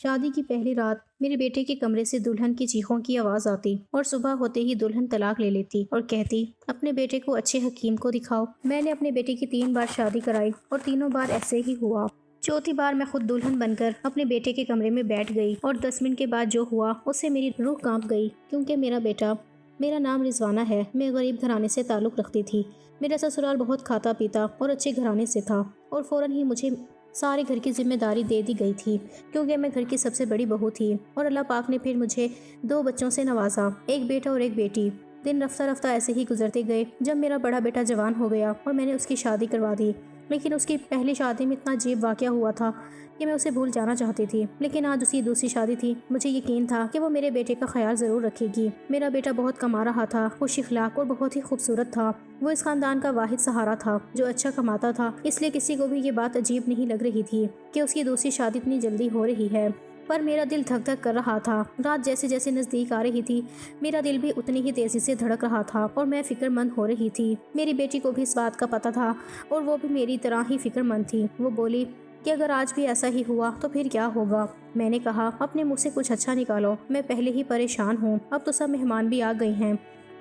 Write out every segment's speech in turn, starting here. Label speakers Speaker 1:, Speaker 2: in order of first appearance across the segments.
Speaker 1: शादी की पहली रात मेरे बेटे के कमरे से दुल्हन की चीखों की आवाज आती और सुबह होते ही दुल्हन तलाक ले लेती और कहती, अपने बेटे को अच्छे हकीम को दिखाओ। मैंने अपने बेटे की 3 बार शादी कराई और तीनों बार ऐसे ही हुआ। चौथी बार मैं खुद दुल्हन बनकर अपने बेटे के कमरे में बैठ गई और 10 मिनट के बाद जो हुआ उससे मेरी रूह कांप गई, क्योंकि मेरा नाम रिजवाना है। मैं गरीब घराने से ताल्लुक़ रखती थी। मेरा ससुराल बहुत खाता पीता और अच्छे घराने से था और फ़ौरन ही मुझे सारे घर की जिम्मेदारी दे दी गई थी, क्योंकि मैं घर की सबसे बड़ी बहू थी। और अल्लाह पाक ने फिर मुझे 2 बच्चों से नवाजा, एक बेटा और एक बेटी। दिन रफ्ता रफ्ता ऐसे ही गुजरते गए। जब मेरा बड़ा बेटा जवान हो गया और मैंने उसकी शादी करवा दी, लेकिन उसकी पहली शादी में इतना अजीब वाक़या हुआ था कि मैं उसे भूल जाना चाहती थी। लेकिन आज उसकी दूसरी शादी थी। मुझे यकीन था कि वो मेरे बेटे का ख्याल ज़रूर रखेगी। मेरा बेटा बहुत कमा रहा था, खुश इखलाक और बहुत ही खूबसूरत था। वो इस खानदान का वाहिद सहारा था जो अच्छा कमाता था, इसलिए किसी को भी ये बात अजीब नहीं लग रही थी कि उसकी दूसरी शादी इतनी जल्दी हो रही है। पर मेरा दिल धक धक कर रहा था। रात जैसे जैसे नज़दीक आ रही थी, मेरा दिल भी उतनी ही तेज़ी से धड़क रहा था और मैं फिक्रमंद हो रही थी। मेरी बेटी को भी इस बात का पता था और वो भी मेरी तरह ही फिक्रमंद थी। वो बोली कि अगर आज भी ऐसा ही हुआ तो फिर क्या होगा। मैंने कहा, अपने मुँह से कुछ अच्छा निकालो, मैं पहले ही परेशान हूँ। अब तो सब मेहमान भी आ गए हैं।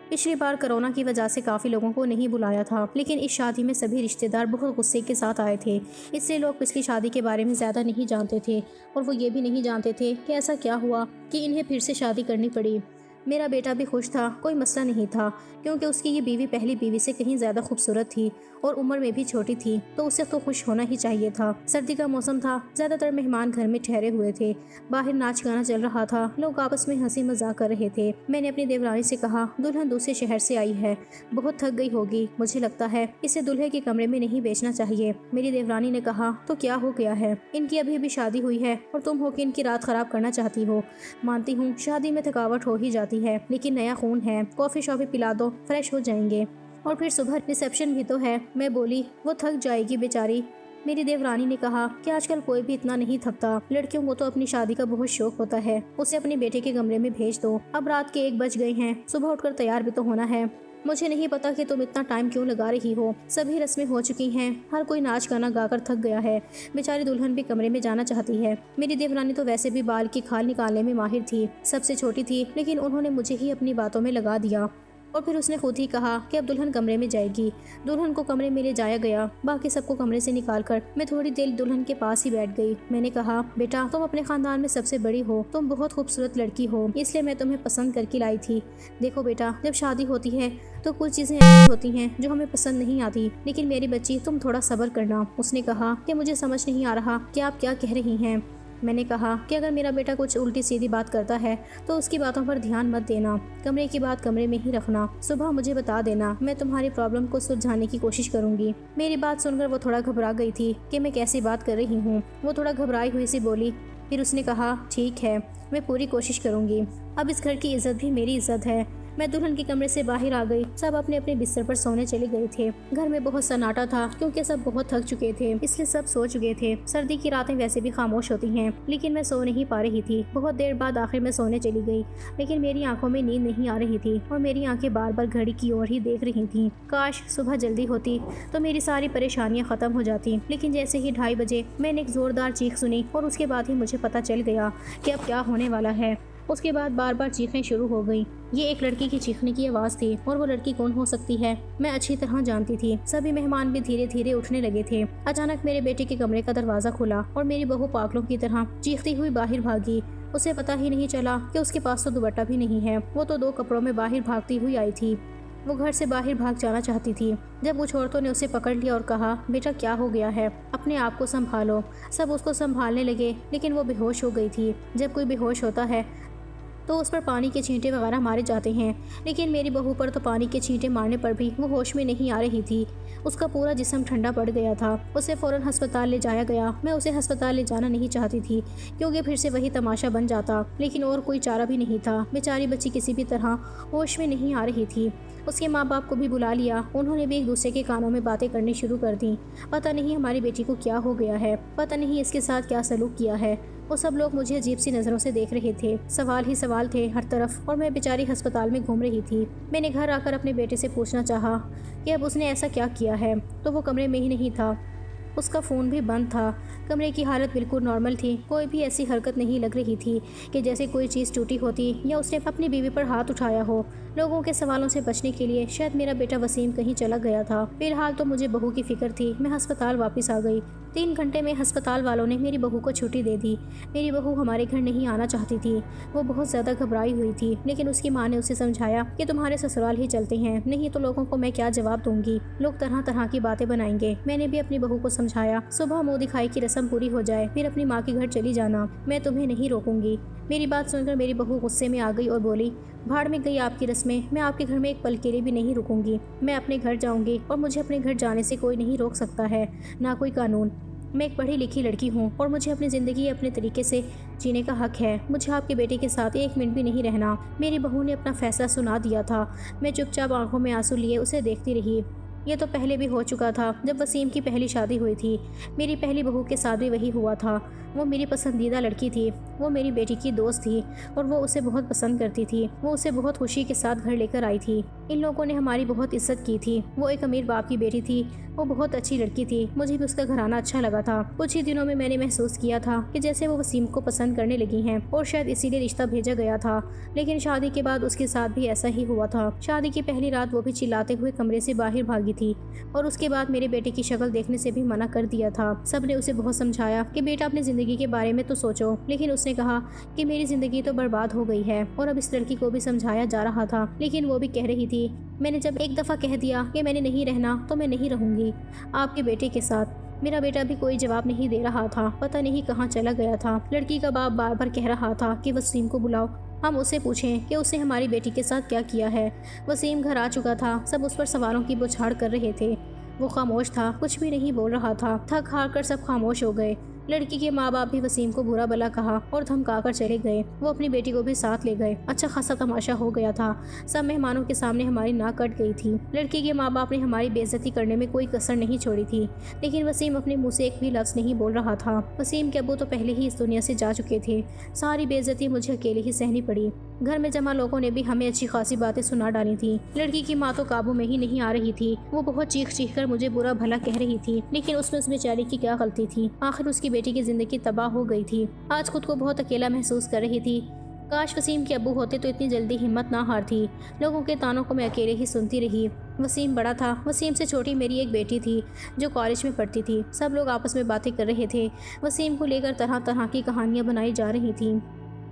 Speaker 1: पिछली बार कोरोना की वजह से काफ़ी लोगों को नहीं बुलाया था, लेकिन इस शादी में सभी रिश्तेदार बहुत गुस्से के साथ आए थे। इसलिए लोग पिछली शादी के बारे में ज़्यादा नहीं जानते थे और वो ये भी नहीं जानते थे कि ऐसा क्या हुआ कि इन्हें फिर से शादी करनी पड़ी। मेरा बेटा भी खुश था, कोई मसला नहीं था, क्योंकि उसकी ये बीवी पहली बीवी से कहीं ज़्यादा खूबसूरत थी और उम्र में भी छोटी थी, तो उसे तो खुश होना ही चाहिए था। सर्दी का मौसम था, ज़्यादातर मेहमान घर में ठहरे हुए थे। बाहर नाच गाना चल रहा था, लोग आपस में हंसी मजाक कर रहे थे। मैंने अपनी देवरानी से कहा, दुल्हन दूसरे शहर से आई है, बहुत थक गई होगी, मुझे लगता है इसे दूल्हे के कमरे में नहीं बेचना चाहिए। मेरी देवरानी ने कहा, तो क्या हो गया है, इनकी अभी अभी शादी हुई है और तुम हो कि इनकी रात खराब करना चाहती हो। मानती हूँ शादी में थकावट हो ही जाती है, लेकिन नया खून है, कॉफ़ी शॉफी पिला दो, फ्रेश हो जाएंगे, और फिर सुबह रिसेप्शन भी तो है। मैं बोली, वो थक जाएगी बेचारी। मेरी देवरानी ने कहा कि आजकल कोई भी इतना नहीं थकता, लड़कियों को तो अपनी शादी का बहुत शौक होता है, उसे अपने बेटे के कमरे में भेज दो। अब रात के 1 बज गए हैं, सुबह उठकर तैयार भी तो होना है। मुझे नहीं पता कि तुम इतना टाइम क्यों लगा रही हो, सभी रस्में हो चुकी हैं, हर कोई नाच गाना गाकर थक गया है, बेचारी दुल्हन भी कमरे में जाना चाहती है। मेरी देवरानी तो वैसे भी बाल की खाल निकालने में माहिर थी, सबसे छोटी थी, लेकिन उन्होंने मुझे ही अपनी बातों में लगा दिया और फिर उसने खुद ही कहा कि अब दुल्हन कमरे में जाएगी। दुल्हन को कमरे में ले जाया गया। बाकी सबको कमरे से निकालकर मैं थोड़ी देर दुल्हन के पास ही बैठ गई। मैंने कहा, बेटा तुम अपने खानदान में सबसे बड़ी हो, तुम बहुत खूबसूरत लड़की हो, इसलिए मैं तुम्हें पसंद करके लाई थी। देखो बेटा, जब शादी होती है तो कुछ चीज़ें ऐसी होती हैं जो हमें पसंद नहीं आती, लेकिन मेरी बच्ची तुम थोड़ा सब्र करना। उसने कहा कि मुझे समझ नहीं आ रहा कि आप क्या कह रही हैं। मैंने कहा कि अगर मेरा बेटा कुछ उल्टी सीधी बात करता है तो उसकी बातों पर ध्यान मत देना, कमरे की बात कमरे में ही रखना, सुबह मुझे बता देना, मैं तुम्हारी प्रॉब्लम को सुलझाने की कोशिश करूंगी। मेरी बात सुनकर वो थोड़ा घबरा गई थी कि मैं कैसी बात कर रही हूँ। वो थोड़ा घबराई हुई सी बोली। फिर उसने कहा, ठीक है, मैं पूरी कोशिश करूंगी। अब इस घर की इज्जत भी मेरी इज्जत है। मैं दुल्हन के कमरे से बाहर आ गई। सब अपने अपने बिस्तर पर सोने चले गए थे। घर में बहुत सन्नाटा था, क्योंकि सब बहुत थक चुके थे, इसलिए सब सो चुके थे। सर्दी की रातें वैसे भी खामोश होती हैं, लेकिन मैं सो नहीं पा रही थी। बहुत देर बाद आखिर मैं सोने चली गई, लेकिन मेरी आंखों में नींद नहीं आ रही थी और मेरी आंखें बार बार घड़ी की ओर ही देख रही थी। काश सुबह जल्दी होती तो मेरी सारी परेशानियां खत्म हो जाती। लेकिन जैसे ही 2:30 बजे मैंने एक जोरदार चीख सुनी और उसके बाद ही मुझे पता चल गया कि अब क्या होने वाला है। उसके बाद बार बार चीखें शुरू हो गई। ये एक लड़की की चीखने की आवाज़ थी, और वो लड़की कौन हो सकती है मैं अच्छी तरह जानती थी। सभी मेहमान भी धीरे धीरे उठने लगे थे। अचानक मेरे बेटे के कमरे का दरवाज़ा खुला और मेरी बहू पागलों की तरह चीखती हुई बाहर भागी। उसे पता ही नहीं चला कि उसके पास तो दुपट्टा भी नहीं है। वो तो 2 कपड़ों में बाहर भागती हुई आई थी। वो घर से बाहर भाग जाना चाहती थी, जब कुछ औरतों ने उसे पकड़ लिया और कहा, बेटा क्या हो गया है, अपने आप को संभालो। सब उसको संभालने लगे, लेकिन वो बेहोश हो गई थी। जब कोई बेहोश होता है तो उस पर पानी के छींटे वगैरह मारे जाते हैं, लेकिन मेरी बहू पर तो पानी के छींटे मारने पर भी वो होश में नहीं आ रही थी। उसका पूरा जिस्म ठंडा पड़ गया था। उसे फ़ौरन अस्पताल ले जाया गया। मैं उसे अस्पताल ले जाना नहीं चाहती थी, क्योंकि फिर से वही तमाशा बन जाता, लेकिन और कोई चारा भी नहीं था। बेचारी बच्ची किसी भी तरह होश में नहीं आ रही थी। उसके माँ बाप को भी बुला लिया। उन्होंने भी एक दूसरे के कानों में बातें करनी शुरू कर दी। पता नहीं हमारी बेटी को क्या हो गया है, पता नहीं इसके साथ क्या सलूक किया है। वो सब लोग मुझे अजीब सी नज़रों से देख रहे थे। सवाल ही सवाल थे हर तरफ, और मैं बेचारी अस्पताल में घूम रही थी। मैंने घर आकर अपने बेटे से पूछना चाहा कि अब उसने ऐसा क्या किया है, तो वो कमरे में ही नहीं था। उसका फ़ोन भी बंद था। कमरे की हालत बिल्कुल नॉर्मल थी। कोई भी ऐसी हरकत नहीं लग रही थी कि जैसे कोई चीज़ टूटी होती या उसने अपनी बीवी पर हाथ उठाया हो। लोगों के सवालों से बचने के लिए शायद मेरा बेटा वसीम कहीं चला गया था। फिलहाल तो मुझे बहू की फिक्र थी। मैं अस्पताल वापस आ गई। 3 घंटे में अस्पताल वालों ने मेरी बहू को छुट्टी दे दी। मेरी बहू हमारे घर नहीं आना चाहती थी। वो बहुत ज़्यादा घबराई हुई थी, लेकिन उसकी माँ ने उसे समझाया कि तुम्हारे ससुराल ही चलते हैं, नहीं तो लोगों को मैं क्या जवाब दूंगी। लोग तरह तरह की बातें बनाएंगे। मैंने भी अपनी बहू को समझाया, सुबह मुँह दिखाई की रस्म पूरी हो जाए फिर अपनी माँ के घर चली जाना, मैं तुम्हें नहीं रोकूंगी। मेरी बात सुनकर मेरी बहू गुस्से में आ गई और बोली, भाड़ में गई आपकी रस्में, मैं आपके घर में एक पल के लिए भी नहीं रुकूंगी। मैं अपने घर जाऊंगी और मुझे अपने घर जाने से कोई नहीं रोक सकता है, ना कोई कानून। मैं एक पढ़ी लिखी लड़की हूँ और मुझे अपनी ज़िंदगी अपने तरीके से जीने का हक है। मुझे आपके बेटे के साथ 1 मिनट भी नहीं रहना। मेरी बहू ने अपना फैसला सुना दिया था। मैं चुपचाप आंखों में आंसू लिए उसे देखती रही। ये तो पहले भी हो चुका था, जब वसीम की पहली शादी हुई थी। मेरी पहली बहू के साथ भी वही हुआ था। वो मेरी पसंदीदा लड़की थी। वो मेरी बेटी की दोस्त थी और वो उसे बहुत पसंद करती थी। वो उसे बहुत खुशी के साथ घर लेकर आई थी। इन लोगों ने हमारी बहुत इज्जत की थी। वो एक अमीर बाप की बेटी थी। वो बहुत अच्छी लड़की थी। मुझे भी उसका घराना अच्छा लगा था। कुछ ही दिनों में मैंने महसूस किया था कि जैसे वो वसीम को पसंद करने लगी हैं और शायद इसीलिए रिश्ता भेजा गया था। लेकिन शादी के बाद उसके साथ भी ऐसा ही हुआ था। शादी की पहली रात वो भी चिल्लाते हुए कमरे से बाहर भागी थी और उसके बाद मेरे बेटे की शक्ल देखने से भी मना कर दिया था। सबने उसे बहुत समझाया कि बेटा अपनी जिंदगी के बारे में तो सोचो, लेकिन उसने कहा कि मेरी जिंदगी तो बर्बाद हो गई है। और अब इस लड़की को भी समझाया जा रहा था, लेकिन वो भी कह रही थी, मैंने जब एक दफ़ा कह दिया कि मैंने नहीं रहना तो मैं नहीं रहूंगी आपके बेटे के साथ। मेरा बेटा भी कोई जवाब नहीं दे रहा था, पता नहीं कहाँ चला गया था। लड़की का बाप बार बार कह रहा था कि वसीम को बुलाओ, हम उसे पूछें कि उसने हमारी बेटी के साथ क्या किया है। वसीम घर आ चुका था। सब उस पर सवालों की बौछार कर रहे थे। वो खामोश था, कुछ भी नहीं बोल रहा था। थक हार कर सब खामोश हो गए। लड़की के माँ बाप भी वसीम को बुरा भला कहा और धमका कर चले गए। वो अपनी बेटी को भी साथ ले गए। अच्छा खासा तमाशा हो गया था। सब मेहमानों के सामने हमारी नाक कट गई थी। लड़की के माँ बाप ने हमारी बेइज्जती करने में कोई कसर नहीं छोड़ी थी, लेकिन वसीम अपने मुंह से एक भी लफ्ज़ नहीं बोल रहा था। वसीम के अब्बू तो पहले ही इस दुनिया से जा चुके थे। सारी बेइज्जती मुझे अकेले ही सहनी पड़ी। घर में जमा लोगों ने भी हमें अच्छी खासी बातें सुना डाली थी। लड़की की माँ तो काबू में ही नहीं आ रही थी। वो बहुत चीख चीख कर मुझे बुरा भला कह रही थी, लेकिन उसमें उस बेचारी की क्या गलती थी। आखिर उसकी बेटी की जिंदगी तबाह हो गई थी। आज खुद को बहुत अकेला महसूस कर रही थी। काश वसीम के अब्बू होते तो इतनी जल्दी हिम्मत ना हारती। लोगों के तानों को मैं अकेले ही सुनती रही। वसीम बड़ा था। वसीम से छोटी मेरी एक बेटी थी जो कॉलेज में पढ़ती थी। सब लोग आपस में बातें कर रहे थे। वसीम को लेकर तरह तरह की कहानियां बनाई जा रही थीं।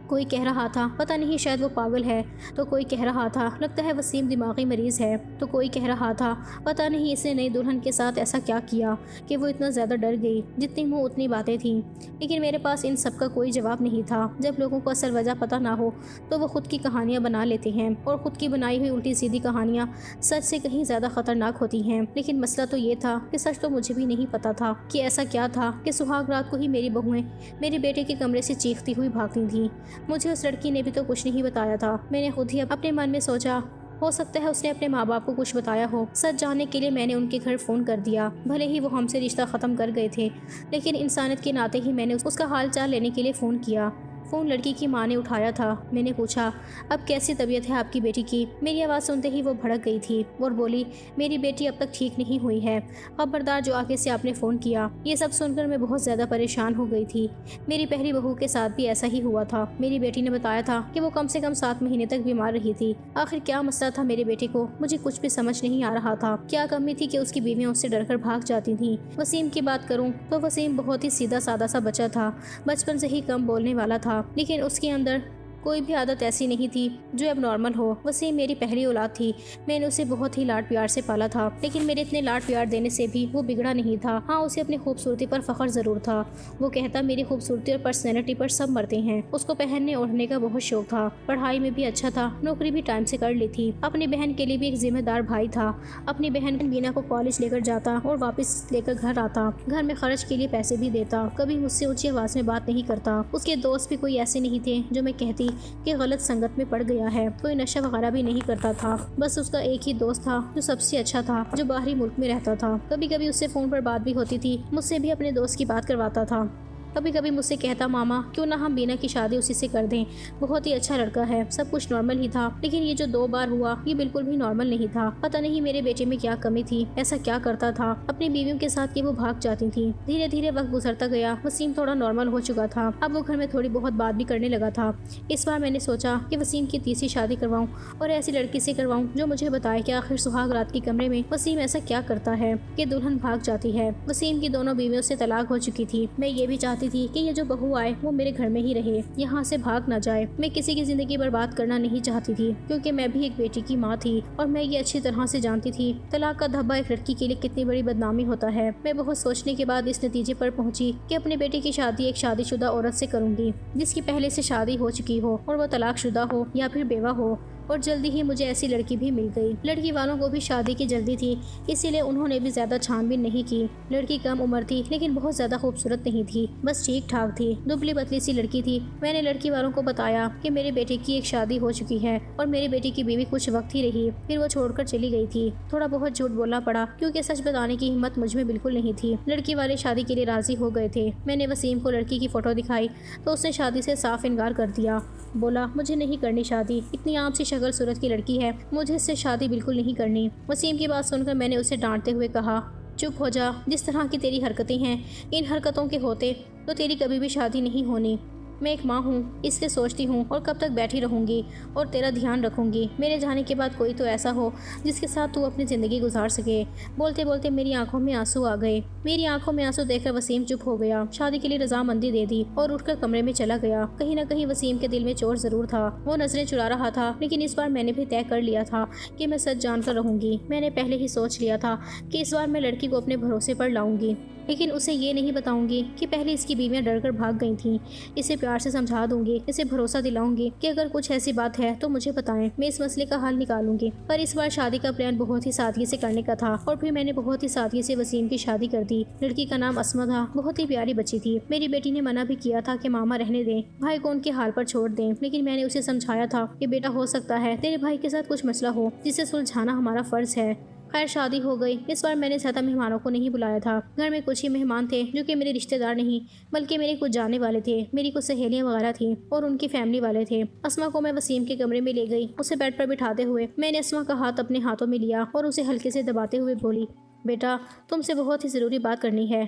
Speaker 1: कोई कह रहा था पता नहीं शायद वो पागल है, तो कोई कह रहा था लगता है वसीम दिमागी मरीज़ है, तो कोई कह रहा था पता नहीं इसने नई दुल्हन के साथ ऐसा क्या किया कि वो इतना ज़्यादा डर गई। जितनी मुँह उतनी बातें थीं, लेकिन मेरे पास इन सब का कोई जवाब नहीं था। जब लोगों को असल वजह पता ना हो तो वो खुद की कहानियाँ बना लेते हैं और ख़ुद की बनाई हुई उल्टी सीधी कहानियाँ सच से कहीं ज़्यादा ख़तरनाक होती हैं। लेकिन मसला तो ये था कि सच तो मुझे भी नहीं पता था कि ऐसा क्या था कि सुहाग रात को ही मेरी बहुएँ मेरे बेटे के कमरे से चीखती हुई भागती थीं। मुझे उस लड़की ने भी तो कुछ नहीं बताया था। मैंने खुद ही अपने मन में सोचा, हो सकता है उसने अपने माँ बाप को कुछ बताया हो। सच जानने के लिए मैंने उनके घर फ़ोन कर दिया। भले ही वो हमसे रिश्ता ख़त्म कर गए थे, लेकिन इंसानियत के नाते ही मैंने उसका हाल चाल लेने के लिए फ़ोन किया। फ़ोन लड़की की माँ ने उठाया था। मैंने पूछा, अब कैसी तबीयत है आपकी बेटी की? मेरी आवाज़ सुनते ही वो भड़क गई थी और बोली, मेरी बेटी अब तक ठीक नहीं हुई है। खबरदार जो आगे से आपने फ़ोन किया। ये सब सुनकर मैं बहुत ज़्यादा परेशान हो गई थी। मेरी पहली बहू के साथ भी ऐसा ही हुआ था। मेरी बेटी ने बताया था कि वो कम से कम 7 महीने तक बीमार रही थी। आखिर क्या मसला था मेरे बेटे को? मुझे कुछ भी समझ नहीं आ रहा था। क्या कमी थी कि उसकी बीवियाँ उससे डरकर भाग जाती थीं? वसीम की बात करूँ तो वसीम बहुत ही सीधा सादा सा बच्चा था। बचपन से ही कम बोलने वाला था, लेकिन उसके अंदर कोई भी आदत ऐसी नहीं थी जो अब नॉर्मल हो। वसीम मेरी पहली औलाद थी। मैंने उसे बहुत ही लाड प्यार से पाला था, लेकिन मेरे इतने लाड प्यार देने से भी वो बिगड़ा नहीं था। हाँ, उसे अपनी खूबसूरती पर फख्र ज़रूर था। वो कहता मेरी खूबसूरती और पर्सनैलिटी पर सब मरते हैं। उसको पहनने ओढ़ने का बहुत शौक था। पढ़ाई में भी अच्छा था। नौकरी भी टाइम से कर ली थी। अपनी बहन के लिए भी एक जिम्मेदार भाई था। अपनी बहन बीना को कॉलेज लेकर जाता और वापस लेकर घर आता। घर में खर्च के लिए पैसे भी देता। कभी मुझसे ऊंची आवाज़ में बात नहीं करता। उसके दोस्त भी कोई ऐसे नहीं थे जो मैं कहती कि गलत संगत में पड़ गया है। कोई नशा वगैरह भी नहीं करता था। बस उसका एक ही दोस्त था जो सबसे अच्छा था, जो बाहरी मुल्क में रहता था। कभी कभी उससे फ़ोन पर बात भी होती थी। मुझसे भी अपने दोस्त की बात करवाता था। कभी कभी मुझसे कहता, मामा क्यों ना हम बीना की शादी उसी से कर दें, बहुत ही अच्छा लड़का है। सब कुछ नॉर्मल ही था, लेकिन ये जो 2 बार हुआ ये बिल्कुल भी नॉर्मल नहीं था। पता नहीं मेरे बेटे में क्या कमी थी, ऐसा क्या करता था अपनी बीवियों के साथ कि वो भाग जाती थी। धीरे धीरे वक्त गुजरता गया, वसीम थोड़ा नॉर्मल हो चुका था। अब वो घर में थोड़ी बहुत बात भी करने लगा था। इस बार मैंने सोचा कि वसीम की तीसरी शादी करवाऊं और ऐसी लड़की से करवाऊं जो मुझे बताए कि आखिर सुहाग रात के कमरे में वसीम ऐसा क्या करता है कि दुल्हन भाग जाती है। वसीम की दोनों बीवियों से तलाक हो चुकी थी। मैं ये भी चाहती थी कि ये जो बहू आए वो मेरे घर में ही रहे, यहाँ से भाग न जाए। मैं किसी की जिंदगी बर्बाद करना नहीं चाहती थी, क्योंकि मैं भी एक बेटी की माँ थी और मैं ये अच्छी तरह से जानती थी तलाक का धब्बा एक लड़की के लिए कितनी बड़ी बदनामी होता है। मैं बहुत सोचने के बाद इस नतीजे पर पहुंची कि अपने बेटे की शादी एक शादीशुदा औरत से करूंगी, जिसकी पहले से शादी हो चुकी हो और वो तलाकशुदा हो या फिर बेवा हो। और जल्दी ही मुझे ऐसी लड़की भी मिल गई। लड़की वालों को भी शादी की जल्दी थी, इसीलिए उन्होंने भी ज्यादा छानबीन नहीं की। लड़की कम उम्र थी, लेकिन बहुत ज्यादा खूबसूरत नहीं थी, बस ठीक ठाक थी। दुबली पतली सी लड़की थी। मैंने लड़की वालों को बताया कि मेरे बेटे की एक शादी हो चुकी है और मेरे बेटे की बीवी कुछ वक्त ही रही, फिर वो छोड़कर चली गई थी। थोड़ा बहुत झूठ बोलना पड़ा, क्योंकि सच बताने की हिम्मत मुझ में बिल्कुल नहीं थी। लड़की वाले शादी के लिए राजी हो गए थे। मैंने वसीम को लड़की की फोटो दिखाई तो उसने शादी से साफ इनकार कर दिया। बोला, मुझे नहीं करनी शादी, इतनी आम सी शक्ल सूरत की लड़की है, मुझे इससे शादी बिल्कुल नहीं करनी। वसीम की बात सुनकर मैंने उसे डांटते हुए कहा, चुप हो जा, जिस तरह की तेरी हरकतें हैं, इन हरकतों के होते तो तेरी कभी भी शादी नहीं होनी। मैं एक माँ हूँ, इसलिए सोचती हूँ और कब तक बैठी रहूँगी और तेरा ध्यान रखूँगी। मेरे जाने के बाद कोई तो ऐसा हो जिसके साथ तू अपनी ज़िंदगी गुजार सके। बोलते बोलते मेरी आंखों में आंसू आ गए। मेरी आंखों में आंसू देखकर वसीम चुप हो गया, शादी के लिए रजामंदी दे दी और उठकर कमरे में चला गया। कहीं न कहीं वसीम के दिल में चोर जरूर था, वो नजरें चुरा रहा था, लेकिन इस बार मैंने भी तय कर लिया था कि मैं सच जानकर रहूँगी। मैंने पहले ही सोच लिया था कि इस बार मैं लड़की को अपने भरोसे पर लाऊंगी, लेकिन उसे ये नहीं बताऊंगी कि पहले इसकी बीवियां डरकर भाग गई थीं। इसे प्यार से समझा दूंगी, इसे भरोसा दिलाऊंगी कि अगर कुछ ऐसी बात है तो मुझे बताएं, मैं इस मसले का हल निकालूंगी। पर इस बार शादी का प्लान बहुत ही सादगी से करने का था और फिर मैंने बहुत ही सादगी से वसीम की शादी कर दी। लड़की का नाम अस्मा था, बहुत ही प्यारी बच्ची थी। मेरी बेटी ने मना भी किया था कि मामा रहने दें, भाई को उनके हाल पर छोड़ दें, लेकिन मैंने उसे समझाया था कि बेटा, हो सकता है तेरे भाई के साथ कुछ मसला हो जिसे सुलझाना हमारा फर्ज है। खैर शादी हो गई। इस बार मैंने ज्यादा मेहमानों को नहीं बुलाया था। घर में कुछ ही मेहमान थे जो कि मेरे रिश्तेदार नहीं बल्कि मेरे कुछ जानने वाले थे। मेरी कुछ सहेलियां वगैरह थी और उनकी फैमिली वाले थे। अस्मा को मैं वसीम के कमरे में ले गई। उसे बेड पर बिठाते हुए मैंने अस्मा का हाथ अपने हाथों में लिया और उसे हल्के से दबाते हुए बोली, बेटा, तुमसे बहुत ही ज़रूरी बात करनी है,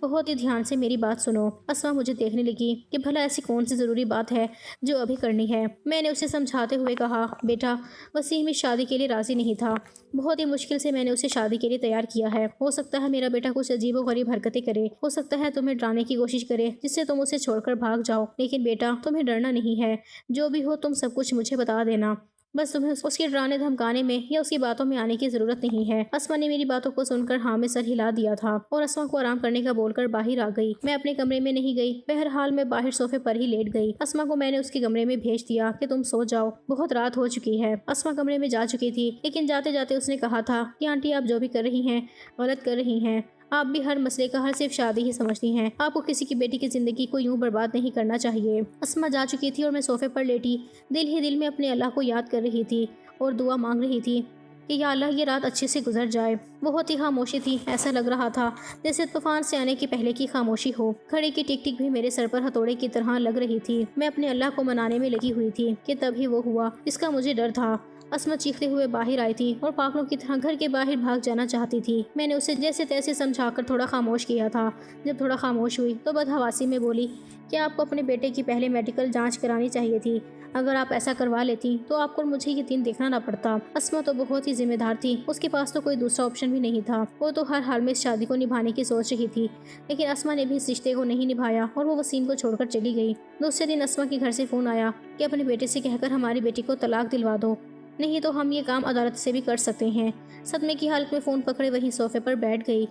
Speaker 1: बहुत ही ध्यान से मेरी बात सुनो। अस्मा मुझे देखने लगी कि भला ऐसी कौन सी ज़रूरी बात है जो अभी करनी है। मैंने उसे समझाते हुए कहा, बेटा, वसीम इस शादी के लिए राज़ी नहीं था। बहुत ही मुश्किल से मैंने उसे शादी के लिए तैयार किया है। हो सकता है मेरा बेटा कुछ अजीबोगरीब हरकतें करे, हो सकता है तुम्हें डराने की कोशिश करे जिससे तुम उसे छोड़कर भाग जाओ, लेकिन बेटा, तुम्हें डरना नहीं है। जो भी हो तुम सब कुछ मुझे बता देना, बस तुम्हें उसके डराने धमकाने में या उसकी बातों में आने की जरूरत नहीं है। अस्मा ने मेरी बातों को सुनकर हाँ में सर हिला दिया था और अस्मा को आराम करने का बोलकर बाहर आ गई। मैं अपने कमरे में नहीं गई, बहरहाल मैं बाहर सोफे पर ही लेट गई। अस्मा को मैंने उसके कमरे में भेज दिया कि तुम सो जाओ, बहुत रात हो चुकी है। अस्मा कमरे में जा चुकी थी, लेकिन जाते जाते उसने कहा था कि आंटी, आप जो भी कर रही हैं गलत कर रही हैं। आप भी हर मसले का हल सिर्फ शादी ही समझती हैं। आपको किसी की बेटी की जिंदगी को यूं बर्बाद नहीं करना चाहिए। अस्मा जा चुकी थी और मैं सोफे पर लेटी दिल ही दिल में अपने अल्लाह को याद कर रही थी और दुआ मांग रही थी कि या अल्लाह, ये रात अच्छे से गुजर जाए। बहुत ही खामोशी थी, ऐसा लग रहा था जैसे तूफान से आने की पहले की खामोशी हो। घड़ी की टिक टिक भी मेरे सर पर हथौड़े की तरह लग रही थी। मैं अपने अल्लाह को मनाने में लगी हुई थी कि तभी वो हुआ जिसका मुझे डर था। अस्मा चीखते हुए बाहर आई थी और पागलों की तरह घर के बाहर भाग जाना चाहती थी। मैंने उसे जैसे तैसे समझाकर थोड़ा खामोश किया था। जब थोड़ा खामोश हुई तो बदहवासी में बोली कि आपको अपने बेटे की पहले मेडिकल जांच करानी चाहिए थी। अगर आप ऐसा करवा लेती तो आपको और मुझे ये दिन देखना ना पड़ता। अस्मा तो बहुत ही जिम्मेदार थी, उसके पास तो कोई दूसरा ऑप्शन भी नहीं था। वो तो हर हाल में इस शादी को निभाने की सोच रही थी, लेकिन अस्मा ने भी इस रिश्ते को नहीं निभाया और वो वसीम को छोड़कर चली गई। दूसरे दिन अस्मा के घर से फ़ोन आया कि अपने बेटे से कहकर हमारी बेटी को तलाक दिलवा दो, नहीं तो हम ये काम अदालत से भी कर सकते हैं। सदमे की हालत में फ़ोन पकड़े वहीं सोफे पर बैठ गई।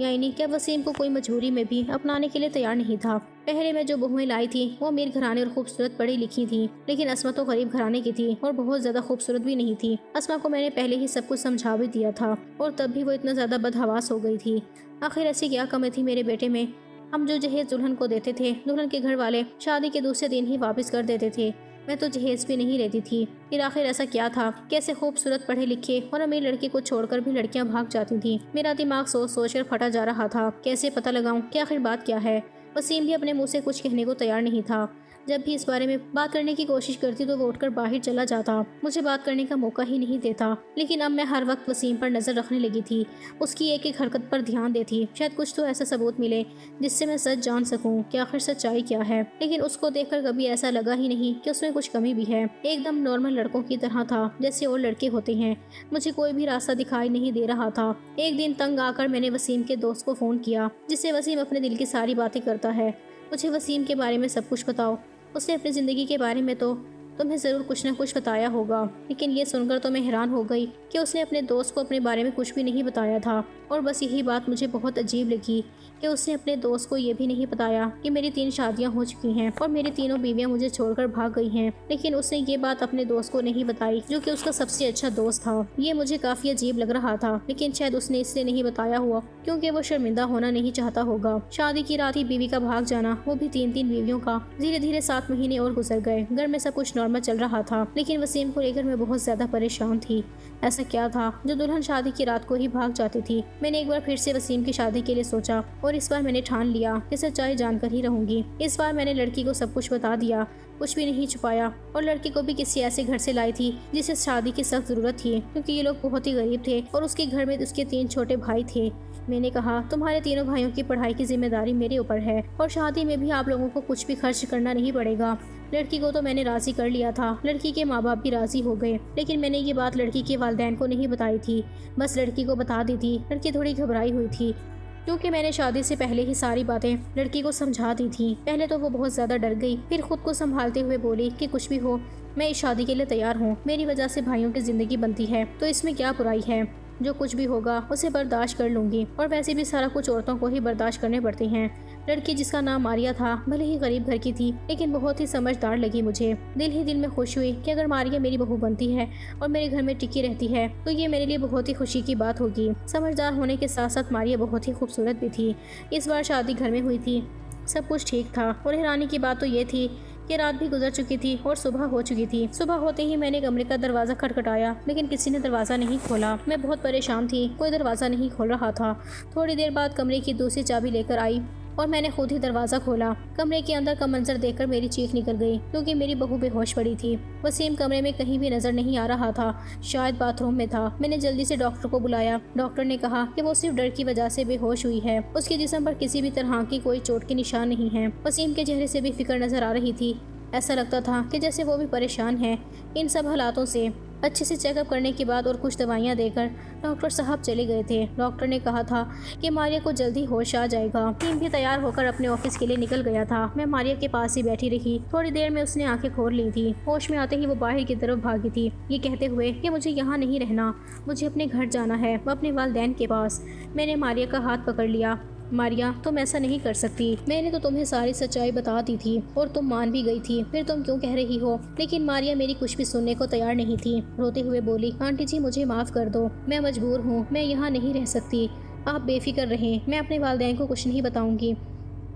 Speaker 1: यानी क्या वसीम को कोई मजबूरी में भी अपनाने के लिए तैयार नहीं था। पहले मैं जो बहुएं लाई थी वो अमीर घराने और खूबसूरत पढ़ी लिखी थी, लेकिन अस्मा तो गरीब घराने की थी और बहुत ज्यादा खूबसूरत भी नहीं थी। अस्मा को मैंने पहले ही सब कुछ समझा भी दिया था और तब भी वो इतना ज्यादा बदहवास हो गई थी। आखिर ऐसी क्या कमी थी मेरे बेटे में। हम जो जहेज दुल्हन को देते थे, दुल्हन के घर वाले शादी के दूसरे दिन ही वापस कर देते थे। मैं तो जहेज भी नहीं रहती थी। फिर आखिर ऐसा क्या था, कैसे खूबसूरत पढ़े लिखे और अमीर लड़के को छोड़कर भी लड़कियां भाग जाती थी। मेरा दिमाग सोच सोच कर फटा जा रहा था। कैसे पता लगाऊं कि आखिर बात क्या है। वसीम भी अपने मुंह से कुछ कहने को तैयार नहीं था। जब भी इस बारे में बात करने की कोशिश करती तो वो उठकर बाहर चला जाता, मुझे बात करने का मौका ही नहीं देता। लेकिन अब मैं हर वक्त वसीम पर नजर रखने लगी थी, उसकी एक एक हरकत पर ध्यान देती, शायद कुछ तो ऐसा सबूत मिले जिससे मैं सच जान सकूं कि आखिर सच्चाई क्या है। लेकिन उसको देखकर कभी ऐसा लगा ही नहीं कि उसमें कुछ कमी भी है। एकदम नॉर्मल लड़कों की तरह था जैसे और लड़के होते हैं। मुझे कोई भी रास्ता दिखाई नहीं दे रहा था। एक दिन तंग आकर मैंने वसीम के दोस्त को फोन किया, जिससे वसीम अपने दिल की सारी बातें करता है। मुझे वसीम के बारे में सब कुछ बताओ, उसने अपनी ज़िंदगी के बारे में तो तुम्हें ज़रूर कुछ ना कुछ बताया होगा। लेकिन ये सुनकर तो मैं हैरान हो गई कि उसने अपने दोस्त को अपने बारे में कुछ भी नहीं बताया था। और बस यही बात मुझे बहुत अजीब लगी कि उसने अपने दोस्त को ये भी नहीं बताया कि मेरी 3 शादियां हो चुकी हैं और मेरी तीनों बीवियां मुझे छोड़कर भाग गई हैं। लेकिन उसने ये बात अपने दोस्त को नहीं बताई, जो कि उसका सबसे अच्छा दोस्त था। ये मुझे काफ़ी अजीब लग रहा था, लेकिन शायद उसने इसलिए नहीं बताया हुआ क्योंकि वो शर्मिंदा होना नहीं चाहता होगा। शादी की रात ही बीवी का भाग जाना, वो भी 3-3 बीवियों का। धीरे धीरे 7 महीने और गुजर गए। घर में सब कुछ नॉर्मल चल रहा था, लेकिन वसीम को लेकर मैं बहुत ज्यादा परेशान थी। ऐसा क्या था जो दुल्हन शादी की रात को ही भाग जाती थी। मैंने एक बार फिर से वसीम की शादी के लिए सोचा और इस बार मैंने ठान लिया कि सच्चाई जानकर ही रहूंगी। इस बार मैंने लड़की को सब कुछ बता दिया, कुछ भी नहीं छुपाया। और लड़की को भी किसी ऐसे घर से लाई थी जिसे शादी की सख्त जरूरत थी, क्योंकि ये लोग बहुत ही गरीब थे और उसके घर में उसके 3 छोटे भाई थे। मैंने कहा, तुम्हारे तीनों भाइयों की पढ़ाई की जिम्मेदारी मेरे ऊपर है और शादी में भी आप लोगों को कुछ भी खर्च करना नहीं पड़ेगा। लड़की को तो मैंने राजी कर लिया था, लड़की के माँ बाप भी राजी हो गए। लेकिन मैंने ये बात लड़की के वालिदैन को नहीं बताई थी, बस लड़की को बता दी थी। लड़की थोड़ी घबराई हुई थी क्योंकि मैंने शादी से पहले ही सारी बातें लड़की को समझा दी थी। पहले तो वो बहुत ज्यादा डर गई, फिर खुद को संभालते हुए बोली कि कुछ भी हो, मैं इस शादी के लिए तैयार हूँ। मेरी वजह से भाइयों की जिंदगी बनती है तो इसमें क्या बुराई है। जो कुछ भी होगा उसे बर्दाश्त कर लूंगी। और वैसे भी सारा कुछ औरतों को ही बर्दाश्त करने पड़ते हैं। लड़की जिसका नाम मारिया था, भले ही गरीब घर की थी, लेकिन बहुत ही समझदार लगी मुझे। दिल ही दिल में खुश हुई कि अगर मारिया मेरी बहू बनती है और मेरे घर में टिकी रहती है तो ये मेरे लिए बहुत ही खुशी की बात होगी। समझदार होने के साथ साथ मारिया बहुत ही खूबसूरत भी थी। इस बार शादी घर में हुई थी, सब कुछ ठीक था। और हैरानी की बात तो ये थी कि रात भी गुजर चुकी थी और सुबह हो चुकी थी। सुबह होते ही मैंने कमरे का दरवाजा खटखटाया, लेकिन किसी ने दरवाजा नहीं खोला। मैं बहुत परेशान थी, कोई दरवाजा नहीं खोल रहा था। थोड़ी देर बाद कमरे की दूसरी चाबी लेकर आई और मैंने खुद ही दरवाजा खोला। कमरे के अंदर का मंजर देखकर मेरी चीख निकल गई, क्योंकि मेरी बहू बेहोश पड़ी थी। वसीम कमरे में कहीं भी नजर नहीं आ रहा था, शायद बाथरूम में था। मैंने जल्दी से डॉक्टर को बुलाया। डॉक्टर ने कहा कि वो सिर्फ डर की वजह से बेहोश हुई है, उसके जिस्म पर किसी भी तरह की कोई चोट के निशान नहीं है। वसीम के चेहरे से भी फिक्र नजर आ रही थी, ऐसा लगता था कि जैसे वो भी परेशान है इन सब हालातों से। अच्छे से चेकअप करने के बाद और कुछ दवाइयाँ देकर डॉक्टर साहब चले गए थे। डॉक्टर ने कहा था कि मारिया को जल्दी होश आ जाएगा। टीम भी तैयार होकर अपने ऑफिस के लिए निकल गया था। मैं मारिया के पास ही बैठी रही। थोड़ी देर में उसने आंखें खोल ली थी। होश में आते ही वो बाहर की तरफ भागी थी, ये कहते हुए कि मुझे यहाँ नहीं रहना, मुझे अपने घर जाना है, अपने वालिदैन के पास। मैंने मारिया का हाथ पकड़ लिया। मारिया, तुम ऐसा नहीं कर सकती। मैंने तो तुम्हें सारी सच्चाई बता दी थी और तुम मान भी गई थी, फिर तुम क्यों कह रही हो। लेकिन मारिया मेरी कुछ भी सुनने को तैयार नहीं थी। रोते हुए बोली, आंटी जी मुझे माफ कर दो, मैं मजबूर हूँ, मैं यहाँ नहीं रह सकती। आप बेफिक्र रहें, मैं अपने वालिदैन को कुछ नहीं बताऊंगी,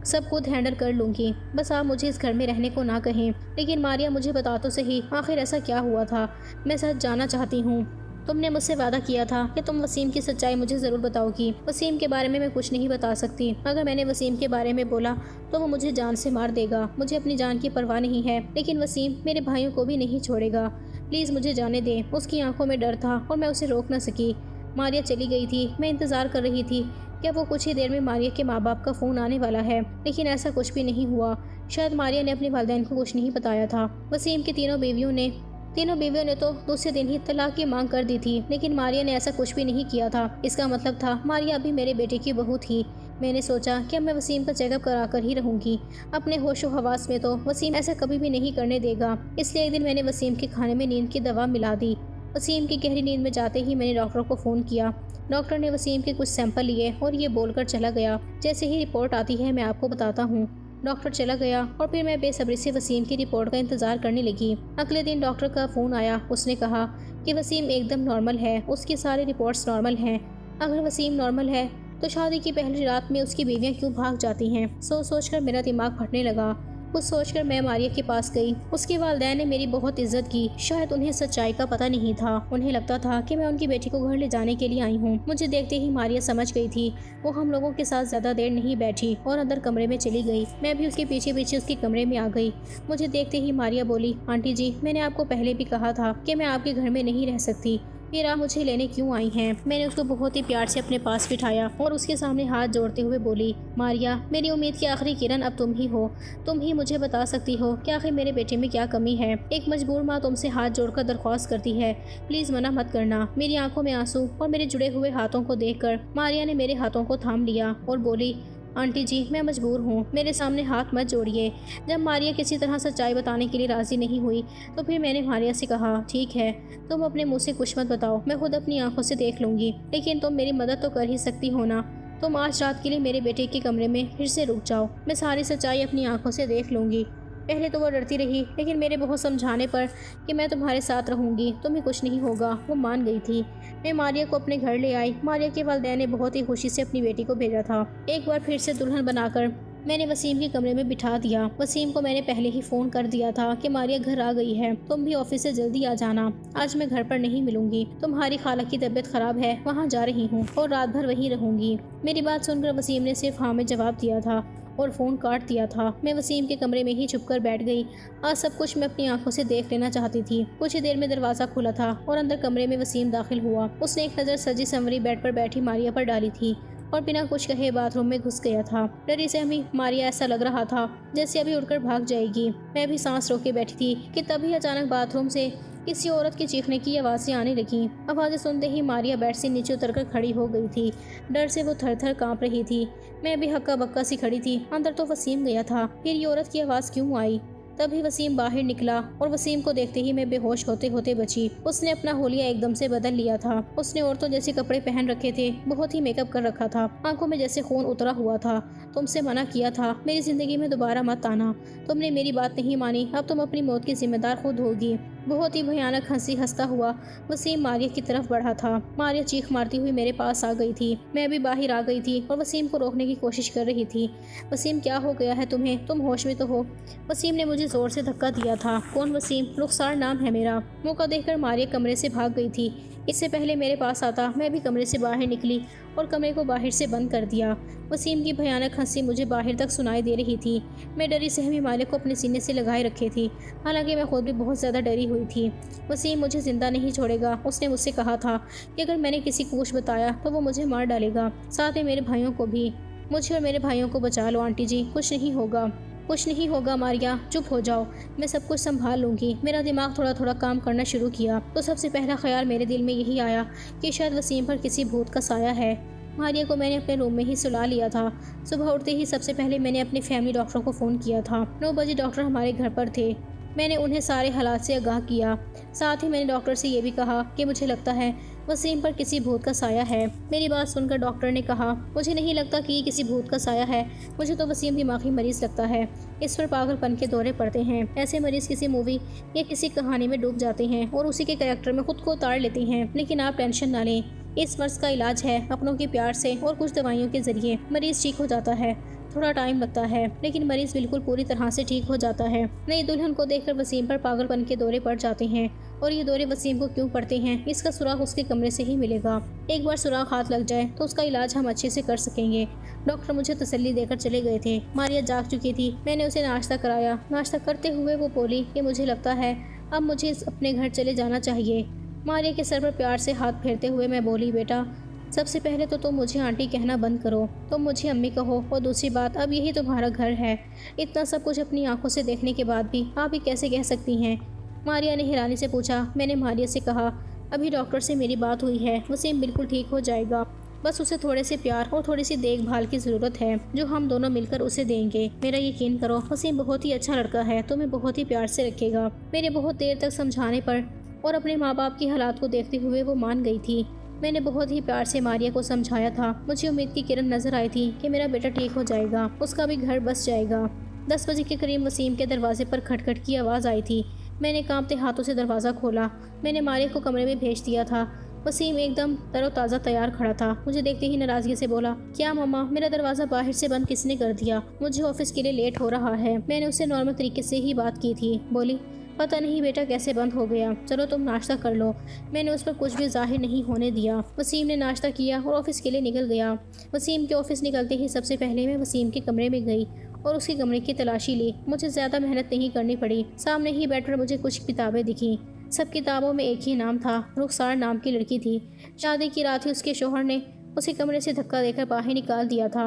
Speaker 1: सब खुद हैंडल कर लूंगी। बस आप मुझे इस घर में रहने को ना कहें। लेकिन मारिया मुझे बता तो सही, आखिर ऐसा क्या हुआ था, मैं सच जानना चाहती हूँ। तुमने मुझसे वादा किया था कि तुम वसीम की सच्चाई मुझे ज़रूर बताओगी। वसीम के बारे में मैं कुछ नहीं बता सकती। अगर मैंने वसीम के बारे में बोला तो वो मुझे जान से मार देगा। मुझे अपनी जान की परवाह नहीं है, लेकिन वसीम मेरे भाइयों को भी नहीं छोड़ेगा। प्लीज़ मुझे जाने दें। उसकी आंखों में डर था और मैं उसे रोक न सकी। मारिया चली गई थी। मैं इंतज़ार कर रही थी कि वो कुछ ही देर में मारिया के माँ बाप का फ़ोन आने वाला है, लेकिन ऐसा कुछ भी नहीं हुआ। शायद मारिया ने अपने वालिदैन को कुछ नहीं बताया था। वसीम की तीनों बीवियों ने तो दूसरे दिन ही तलाक की मांग कर दी थी, लेकिन मारिया ने ऐसा कुछ भी नहीं किया था। इसका मतलब था मारिया अभी मेरे बेटे की बहू थी। मैंने सोचा कि अब मैं वसीम का चेकअप करा कर ही रहूंगी। अपने होशो हवास में तो वसीम ऐसा कभी भी नहीं करने देगा। इसलिए एक दिन मैंने वसीम के खाने में नींद की दवा मिला दी। वसीम की गहरी नींद में जाते ही मैंने डॉक्टर को फ़ोन किया। डॉक्टर ने वसीम के कुछ सैंपल लिए और ये बोलकर चला गया, जैसे ही रिपोर्ट आती है मैं आपको बताता हूँ। डॉक्टर चला गया और फिर मैं बेसब्री से वसीम की रिपोर्ट का इंतज़ार करने लगी। अगले दिन डॉक्टर का फ़ोन आया। उसने कहा कि वसीम एकदम नॉर्मल है, उसकी सारी रिपोर्ट्स नॉर्मल हैं। अगर वसीम नॉर्मल है तो शादी की पहली रात में उसकी बीवियां क्यों भाग जाती हैं। सोच कर मेरा दिमाग फटने लगा। कुछ सोचकर मैं मारिया के पास गई। उसके वालिदैन ने मेरी बहुत इज्जत की। शायद उन्हें सच्चाई का पता नहीं था। उन्हें लगता था कि मैं उनकी बेटी को घर ले जाने के लिए आई हूँ। मुझे देखते ही मारिया समझ गई थी। वो हम लोगों के साथ ज्यादा देर नहीं बैठी और अंदर कमरे में चली गई। मैं भी उसके पीछे पीछे उसके कमरे में आ गई। मुझे देखते ही मारिया बोली, आंटी जी, मैंने आपको पहले भी कहा था कि मैं आपके घर में नहीं रह सकती। फिर आप मुझे लेने क्यों आई हैं? मैंने उसको बहुत ही प्यार से अपने पास बिठाया और उसके सामने हाथ जोड़ते हुए बोली, मारिया, मेरी उम्मीद की आखिरी किरण अब तुम ही हो। तुम ही मुझे बता सकती हो कि आखिर मेरे बेटे में क्या कमी है। एक मजबूर माँ तुमसे हाथ जोड़कर दरख्वास्त करती है, प्लीज मना मत करना। मेरी आंखों में आंसू और मेरे जुड़े हुए हाथों को देखकर मारिया ने मेरे हाथों को थाम लिया और बोली, आंटी जी, मैं मजबूर हूँ, मेरे सामने हाथ मत जोड़िए। जब मारिया किसी तरह सच्चाई बताने के लिए राजी नहीं हुई तो फिर मैंने मारिया से कहा, ठीक है, तुम अपने मुंह से कुछ मत बताओ, मैं खुद अपनी आंखों से देख लूंगी, लेकिन तुम मेरी मदद तो कर ही सकती हो ना। तुम आज रात के लिए मेरे बेटे के कमरे में फिर से रुक जाओ, मैं सारी सच्चाई अपनी आंखों से देख लूंगी। पहले तो वो डरती रही, लेकिन मेरे बहुत समझाने पर कि मैं तुम्हारे साथ रहूंगी, तुम्हें कुछ नहीं होगा, वो मान गई थी। मैं मारिया को अपने घर ले आई। मारिया के वालिदैन ने बहुत ही खुशी से अपनी बेटी को भेजा था। एक बार फिर से दुल्हन बनाकर मैंने वसीम के कमरे में बिठा दिया। वसीम को मैंने पहले ही फ़ोन कर दिया था कि मारिया घर आ गई है, तुम भी ऑफिस से जल्दी आ जाना, आज मैं घर पर नहीं मिलूंगी, तुम्हारी खाला की तबीयत खराब है, वहाँ जा रही हूँ और रात भर वहीं रहूंगी। मेरी बात सुनकर वसीम ने सिर्फ हाँ में जवाब दिया था और फ़ोन काट दिया था। मैं वसीम के कमरे में ही छुपकर बैठ गई। आज सब कुछ मैं अपनी आंखों से देख लेना चाहती थी। कुछ ही देर में दरवाज़ा खुला था और अंदर कमरे में वसीम दाखिल हुआ। उसने एक नज़र सजी संवरी बेड पर बैठी मारिया पर डाली थी और बिना कुछ कहे बाथरूम में घुस गया था। डरी सहमी मारिया ऐसा लग रहा था जैसे अभी उड़कर भाग जाएगी। मैं भी सांस रोके बैठी थी कि तभी अचानक बाथरूम से किसी औरत के चीखने की आवाज़ें आने लगी। आवाज़ें सुनते ही मारिया बेड से नीचे उतरकर खड़ी हो गई थी। डर से वो थर थर काँप रही थी। मैं भी हक्का बक्का सी खड़ी थी। अंदर तो वसीम गया था, फिर ये औरत की आवाज़ क्यों आई? तभी वसीम बाहर निकला और वसीम को देखते ही मैं बेहोश होते होते बची। उसने अपना होलिया एकदम से बदल लिया था। उसने औरतों जैसे कपड़े पहन रखे थे, बहुत ही मेकअप कर रखा था, आंखों में जैसे खून उतरा हुआ था। तुमसे मना किया था मेरी जिंदगी में दोबारा मत आना, तुमने मेरी बात नहीं मानी, अब तुम अपनी मौत की जिम्मेदार खुद होगी। बहुत ही भयानक हंसी हंसता हुआ वसीम मारिया की तरफ बढ़ा था। मारिया चीख मारती हुई मेरे पास आ गई थी। मैं भी बाहर आ गई थी और वसीम को रोकने की कोशिश कर रही थी। वसीम, क्या हो गया है तुम्हें? तुम होश में तो हो? वसीम ने मुझे जोर से धक्का दिया था। कौन वसीम? रुखसार नाम है मेरा। मौका देखकर मारिया कमरे से भाग गई थी। इससे पहले मेरे पास आता मैं भी कमरे से बाहर निकली और कमरे को बाहर से बंद कर दिया। वसीम की भयानक हंसी मुझे बाहर तक सुनाई दे रही थी। मैं डरी सहमी मालिक को अपने सीने से लगाए रखे थी, हालांकि मैं खुद भी बहुत ज़्यादा डरी हुई थी। वसीम मुझे जिंदा नहीं छोड़ेगा। उसने मुझसे कहा था कि अगर मैंने किसी को कुछ बताया तो वो मुझे मार डालेगा, साथ में मेरे भाइयों को भी। मुझे और मेरे भाइयों को बचा लो आंटी जी, कुछ नहीं होगा। कुछ नहीं होगा मारिया, चुप हो जाओ, मैं सब कुछ संभाल लूँगी। मेरा दिमाग थोड़ा थोड़ा काम करना शुरू किया तो सबसे पहला ख्याल मेरे दिल में यही आया कि शायद वसीम पर किसी भूत का साया है। मारिया को मैंने अपने रूम में ही सुला लिया था। सुबह उठते ही सबसे पहले मैंने अपने फैमिली डॉक्टर को फ़ोन किया था। 9 बजे डॉक्टर हमारे घर पर थे। मैंने उन्हें सारे हालात से आगाह किया। साथ ही मैंने डॉक्टर से ये भी कहा कि मुझे लगता है वसीम पर किसी भूत का साया है। मेरी बात सुनकर डॉक्टर ने कहा, मुझे नहीं लगता कि ये किसी भूत का साया है, मुझे तो वसीम दिमागी मरीज लगता है। इस पर पागलपन के दौरे पड़ते हैं। ऐसे मरीज किसी मूवी या किसी कहानी में डूब जाते हैं और उसी के कैरेक्टर में खुद को उतार लेते हैं। लेकिन आप टेंशन ना लें, इस मर्ज का इलाज है अपनों के प्यार से और कुछ दवाइयों के जरिए मरीज ठीक हो जाता है। थोड़ा टाइम लगता है लेकिन मरीज बिल्कुल पूरी तरह से ठीक हो जाता है। नई दुल्हन को देखकर वसीम पर पागलपन के दौरे पड़ जाते हैं और ये दौरे वसीम को क्यों पड़ते हैं इसका सुराग उसके कमरे से ही मिलेगा। एक बार सुराग हाथ लग जाए तो उसका इलाज हम अच्छे से कर सकेंगे। डॉक्टर मुझे तसल्ली देकर चले गए थे। मारिया जाग चुकी थी। मैंने उसे नाश्ता कराया। नाश्ता करते हुए वो बोली कि मुझे लगता है अब मुझे अपने घर चले जाना चाहिए। मारिया के सर पर प्यार से हाथ फेरते हुए मैं बोली, बेटा सबसे पहले तो तुम मुझे आंटी कहना बंद करो, तुम मुझे अम्मी कहो, और दूसरी बात अब यही तुम्हारा घर है। इतना सब कुछ अपनी आंखों से देखने के बाद भी आप ही कैसे कह सकती हैं? मारिया ने हैरानी से पूछा। मैंने मारिया से कहा, अभी डॉक्टर से मेरी बात हुई है, वसीम बिल्कुल ठीक हो जाएगा, बस उसे थोड़े से प्यार और थोड़ी सी देखभाल की ज़रूरत है जो हम दोनों मिलकर उसे देंगे। मेरा यकीन करो, वसीम बहुत ही अच्छा लड़का है, तुम्हें बहुत ही प्यार से रखेगा। मेरे बहुत देर तक समझाने पर और अपने माँ बाप की हालात को देखते हुए वो मान गई थी। मैंने बहुत ही प्यार से मारिया को समझाया था। मुझे उम्मीद की किरण नजर आई थी कि मेरा बेटा ठीक हो जाएगा, उसका भी घर बस जाएगा। 10 बजे के करीब वसीम के दरवाजे पर खटखट की आवाज़ आई थी। मैंने कांपते हाथों से दरवाज़ा खोला। मैंने मारिया को कमरे में भेज दिया था। वसीम एकदम तरोताज़ा तैयार खड़ा था। मुझे देखते ही नाराजगी से बोला, क्या मम्मा, मेरा दरवाज़ा बाहर से बंद किसने कर दिया? मुझे ऑफिस के लिए लेट हो रहा है। मैंने उससे नॉर्मल तरीके से ही बात की थी। बोली, पता नहीं बेटा कैसे बंद हो गया। चलो तुम नाश्ता कर लो। मैंने उस पर कुछ भी जाहिर नहीं होने दिया। वसीम ने नाश्ता किया और ऑफिस के लिए निकल गया। वसीम के ऑफिस निकलते ही सबसे पहले मैं वसीम के कमरे में गई और उसके कमरे की तलाशी ली। मुझे ज़्यादा मेहनत नहीं करनी पड़ी। सामने ही बैठकर मुझे कुछ किताबें दिखीं। सब किताबों में एक ही नाम था, रुखसार नाम की लड़की थी। शादी की रात ही उसके शौहर ने उसे कमरे से धक्का देकर बाहर निकाल दिया था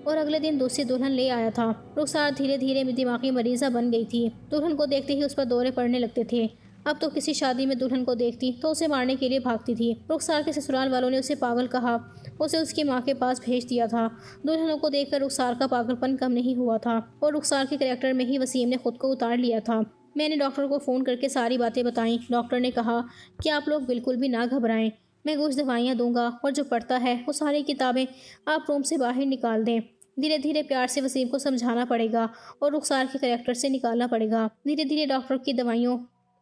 Speaker 1: और अगले दिन दूसरी दुल्हन ले आया था। रुखसार धीरे धीरे दिमागी मरीजा बन गई थी। दुल्हन को देखते ही उस पर दौरे पड़ने लगते थे। अब तो किसी शादी में दुल्हन को देखती तो उसे मारने के लिए भागती थी। रुखसार के ससुराल वालों ने उसे पागल कहा, उसे उसकी माँ के पास भेज दिया था। दुल्हनों को देखकर रुखसार का पागलपन कम नहीं हुआ था और रुखसार के करैक्टर में ही वसीम ने खुद को उतार लिया था। मैंने डॉक्टर को फ़ोन करके सारी बातें बताईं। डॉक्टर ने कहा कि आप लोग बिल्कुल भी ना घबराएं, मैं कुछ दवाइयाँ दूंगा और जो पढ़ता है वो सारी किताबें आप रूम से बाहर निकाल दें। धीरे धीरे प्यार से वसीम को समझाना पड़ेगा और रुखसार के करैक्टर से निकालना पड़ेगा। धीरे धीरे डॉक्टर की दवाइयों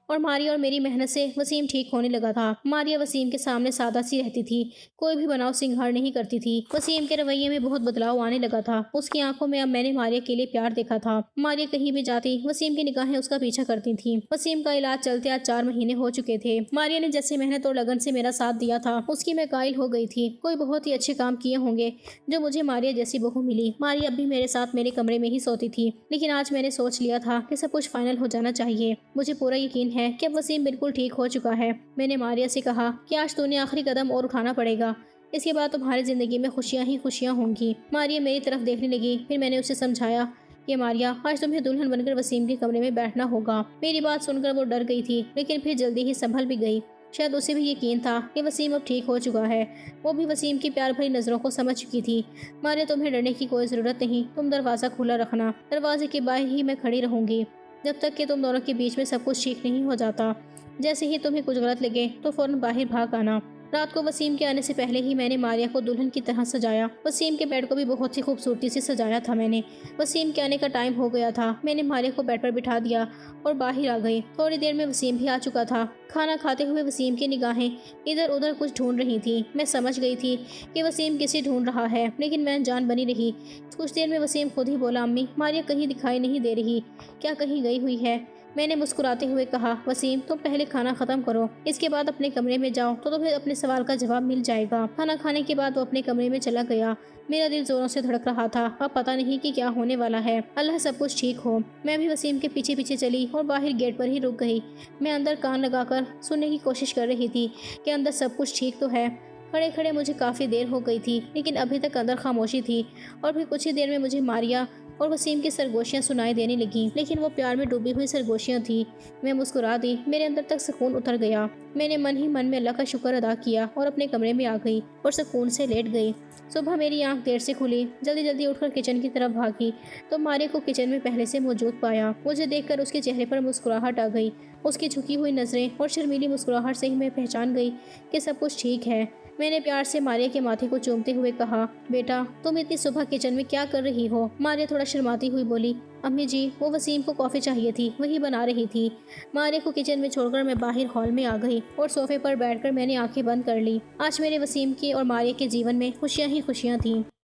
Speaker 1: और मारिया और मेरी मेहनत से वसीम ठीक होने लगा था। मारिया वसीम के सामने सादा सी रहती थी, कोई भी बनाव सिंगार नहीं करती थी। वसीम के रवैये में बहुत बदलाव आने लगा था। उसकी आंखों में अब मैंने मारिया के लिए प्यार देखा था। मारिया कहीं भी जाती वसीम की निगाहें उसका पीछा करती थीं। वसीम का इलाज चलते आज 4 महीने हो चुके थे। मारिया ने जैसे मेहनत और लगन से मेरा साथ दिया था, उसकी मैं कायल हो गई थी। कोई बहुत ही अच्छे काम किए होंगे जो मुझे मारिया जैसी बहू मिली। मारिया अब भी मेरे साथ मेरे कमरे में ही सोती थी, लेकिन आज मैंने सोच लिया था कि सब कुछ फाइनल हो जाना चाहिए। मुझे पूरा यकीन है कि अब वसीम बिल्कुल ठीक हो चुका है। मैंने मारिया से कहा कि आज तूने आखिरी कदम और उठाना पड़ेगा, इसके बाद तुम्हारी जिंदगी में खुशियां ही खुशियां होंगी। मारिया मेरी तरफ देखने लगी। फिर मैंने उसे समझाया कि मारिया, आज तुम्हें दुल्हन बनकर वसीम के कमरे में बैठना होगा। मेरी बात सुनकर वो डर गई थी, लेकिन फिर जल्दी ही संभल भी गई। शायद उसे भी यकीन था कि वसीम अब ठीक हो चुका है। वो भी वसीम की प्यार भरी नज़रों को समझ चुकी थी। मारिया, तुम्हें डरने की कोई ज़रूरत नहीं, तुम दरवाज़ा खुला रखना। दरवाजे के बाहर ही मैं खड़ी रहूंगी जब तक कि तुम दोनों के बीच में सब कुछ ठीक नहीं हो जाता। जैसे ही तुम्हें कुछ गलत लगे तो फौरन बाहर भाग आना। रात को वसीम के आने से पहले ही मैंने मारिया को दुल्हन की तरह सजाया। वसीम के बेड को भी बहुत ही खूबसूरती से सजाया था मैंने। वसीम के आने का टाइम हो गया था। मैंने मारिया को बेड पर बिठा दिया और बाहर आ गई। थोड़ी देर में वसीम भी आ चुका था। खाना खाते हुए वसीम की निगाहें इधर उधर कुछ ढूंढ रही थी। मैं समझ गई थी कि वसीम किसे ढूंढ रहा है, लेकिन मैं अनजान बनी रही। कुछ देर में वसीम खुद ही बोला, अम्मी, मारिया कहीं दिखाई नहीं दे रही, क्या कहीं गई हुई है? मैंने मुस्कुराते हुए कहा, वसीम, तुम पहले खाना खत्म करो, इसके बाद अपने कमरे में जाओ तो तुम्हें अपने सवाल का जवाब मिल जाएगा। खाना खाने के बाद वो अपने कमरे में चला गया। मेरा दिल जोरों से धड़क रहा था। अब पता नहीं कि क्या होने वाला है। अल्लाह सब कुछ ठीक हो। मैं भी वसीम के पीछे पीछे चली और बाहर गेट पर ही रुक गई। मैं अंदर कान लगाकर सुनने की कोशिश कर रही थी कि अंदर सब कुछ ठीक तो है। खड़े खड़े मुझे काफ़ी देर हो गई थी, लेकिन अभी तक अंदर खामोशी थी। और फिर कुछ ही देर में मुझे मारिया और वसीम की सरगोशियाँ सुनाई देने लगी, लेकिन वो प्यार में डूबी हुई सरगोशियाँ थी। मैं मुस्कुरा दी। मेरे अंदर तक सुकून उतर गया। मैंने मन ही मन में अल्लाह का शुक्र अदा किया और अपने कमरे में आ गई और सुकून से लेट गई। सुबह मेरी आंख देर से खुली। जल्दी जल्दी उठकर किचन की तरफ भागी तो मारिया को किचन में पहले से मौजूद पाया। मुझे देखकर उसके चेहरे पर मुस्कुराहट आ गई। उसकी झुकी हुई नज़रें और शर्मीली मुस्कुराहट से ही मैं पहचान गई कि सब कुछ ठीक है। मैंने प्यार से मारिया के माथे को चूमते हुए कहा, बेटा, तुम इतनी सुबह किचन में क्या कर रही हो? मारिया थोड़ा शर्माती हुई बोली, अम्मी जी, वो वसीम को कॉफ़ी चाहिए थी, वही बना रही थी। मारिया को किचन में छोड़कर मैं बाहर हॉल में आ गई और सोफे पर बैठकर मैंने आंखें बंद कर ली। आज मेरे वसीम की और मारिया के जीवन में खुशियाँ ही खुशियाँ थीं।